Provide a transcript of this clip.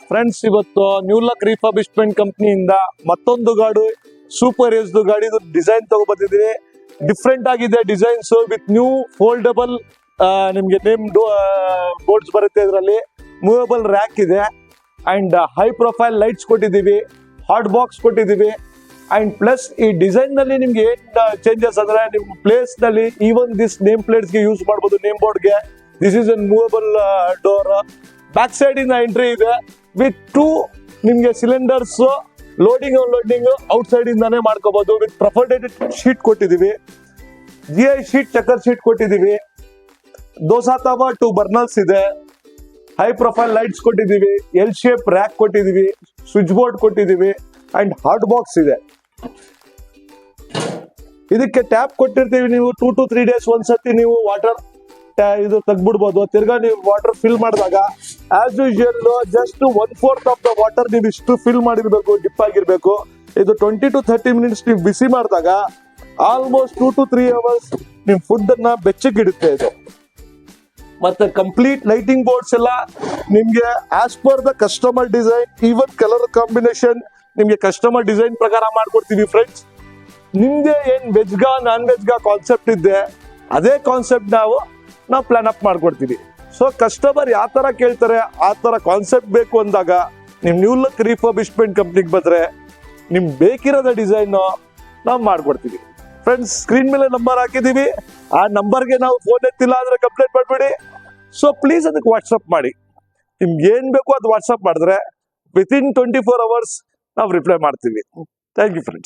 Friends, ಇವತ್ತು new luck refurbishment ಕಂಪ್ನಿಯಿಂದ ಮತ್ತೊಂದು ಗಾಡಿ ಸೂಪರ್ ಏಸ್ದು ಗಾಡಿದು ಡಿಸೈನ್ ತಗೊಬಂದಿದ್ದೀವಿ. ಡಿಫ್ರೆಂಟ್ ಆಗಿದೆ ಡಿಸೈನ್ಸ್ ವಿತ್ ನ್ಯೂ ಫೋಲ್ಡಬಲ್ ನಿಮ್ಗೆ ನೇಮ್ ಬೋರ್ಡ್ಸ್ ಬರುತ್ತೆ. ಇದರಲ್ಲಿ ಮೂವೇಬಲ್ ರ್ಯಾಕ್ ಇದೆ ಅಂಡ್ ಹೈ ಪ್ರೊಫೈಲ್ ಲೈಟ್ಸ್ ಕೊಟ್ಟಿದ್ದೀವಿ, ಹಾಟ್ ಬಾಕ್ಸ್ ಕೊಟ್ಟಿದ್ದೀವಿ. ಅಂಡ್ ಪ್ಲಸ್ ಈ ಡಿಸೈನ್ ನಲ್ಲಿ ನಿಮ್ಗೆ ಏನ್ ಚೇಂಜಸ್ ಅಂದ್ರೆ ನಿಮ್ ಪ್ಲೇಸ್ ನಲ್ಲಿ ಈವನ್ ದಿಸ್ ನೇಮ್ ಪ್ಲೇಟ್ಸ್ ಗೆ ಯೂಸ್ ಮಾಡಬಹುದು. ನೇಮ್ ಬೋರ್ಡ್ ಗೆ this is N movable door. Back side ಇಂದ ಎಂಟ್ರಿ ಇದೆ ವಿತ್ ಟೂ ನಿಮ್ಗೆ cylinders loading unloading out side ಇಂದಾನೆ ಮಾಡ್ಕೋಬಹುದು. ವಿತ್ ಪ್ರಫೋರ್ಟೆಡ್ ಶೀಟ್ ಕೊಟ್ಟಿದೀವಿ, GI ಶೀಟ್, ಚೆಕರ್ ಶೀಟ್ ಕೊಟ್ಟಿದೀವಿ. ದೋಸಾ ತವಾ 2 ಬರ್ನರ್ಸ್ ಇದೆ, ಹೈ ಪ್ರೊಫೈಲ್ ಲೈಟ್ಸ್ ಕೊಟ್ಟಿದೀವಿ, ಎಲ್ ಶೇಪ್ ರ್ಯಾಕ್ ಕೊಟ್ಟಿದೀವಿ, ಸ್ವಿಚ್ ಬೋರ್ಡ್ ಕೊಟ್ಟಿದೀವಿ ಅಂಡ್ ಹಾಟ್ ಬಾಕ್ಸ್ ಇದೆ. ಇದಕ್ಕೆ ಟ್ಯಾಪ್ ಕೊಟ್ಟಿರ್ತೀವಿ. ನೀವು 2 to 3 days ಒಂದ್ಸತಿ ನೀವು ವಾಟರ್ ಇದು ತೆಗ್ಬಿಡ್ಬೋದು. ತಿರ್ಗಾ ನೀವು ವಾಟರ್ ಫಿಲ್ ಮಾಡಿದಾಗ as usual just 1/4 of the water ನೀವು ಇಷ್ಟು ಫಿಲ್ ಮಾಡಿರ್ಬೇಕು, ಡಿಪ್ ಆಗಿರ್ಬೇಕು. ಇದು 20 to 30 minutes ನೀವು ಬಿಸಿ ಮಾಡಿದಾಗ ಆಲ್ಮೋಸ್ಟ್ 2 to 3 hours ನಿಮ್ ಫುಡ್ ಅನ್ನ ಬೆಚ್ಚಗಿಡುತ್ತೆ ಇದು. ಮತ್ತೆ ಕಂಪ್ಲೀಟ್ ಲೈಟಿಂಗ್ ಬೋರ್ಡ್ಸ್ ಎಲ್ಲ ನಿಮ್ಗೆ as per the customer design, even colour combination ನಿಮ್ಗೆ ಕಸ್ಟಮರ್ ಡಿಸೈನ್ ಪ್ರಕಾರ ಮಾಡ್ಕೊಡ್ತೀವಿ. ಫ್ರೆಂಡ್ಸ್, ನಿಮ್ಗೆ ಏನ್ ವೆಜ್ಗಾ ನಾನ್ ವೆಜ್ಗಾ ಕಾನ್ಸೆಪ್ಟ್ ಇದೆ ಅದೇ ಕಾನ್ಸೆಪ್ಟ್ ನಾವು ಪ್ಲಾನ್ ಅಪ್ ಮಾಡ್ಕೊಡ್ತೀವಿ. ಸೊ ಕಸ್ಟಮರ್ ಯಾವ ತರ ಕೇಳ್ತಾರೆ ಆ ತರ ಕಾನ್ಸೆಪ್ಟ್ ಬೇಕು ಅಂದಾಗ ನಿಮ್ ನ್ಯೂ ಲಕ್ ರಿಫರ್ಬಿಶ್ಮೆಂಟ್ ಕಂಪ್ನಿಗೆ ಬಂದ್ರೆ ನಿಮ್ ಬೇಕಿರೋದ ಡಿಸೈನ್ ನಾವು ಮಾಡ್ಕೊಡ್ತೀವಿ. ಫ್ರೆಂಡ್ಸ್, ಸ್ಕ್ರೀನ್ ಮೇಲೆ ನಂಬರ್ ಹಾಕಿದೀವಿ. ಆ ನಂಬರ್ಗೆ ನಾವು ಫೋನ್ ಎತ್ತಿಲ್ಲ ಅಂದ್ರೆ ಕಂಪ್ಲೇಂಟ್ ಮಾಡ್ಬೇಡಿ. ಸೊ ಪ್ಲೀಸ್ ಅದಕ್ಕೆ ವಾಟ್ಸಪ್ ಮಾಡಿ. ನಿಮ್ಗೆ ಏನ್ ಬೇಕು ಅದು ವಾಟ್ಸಪ್ ಮಾಡಿದ್ರೆ ವಿತಿನ್ 24 hours ನಾವು ರಿಪ್ಲೈ ಮಾಡ್ತೀವಿ. Thank you friends.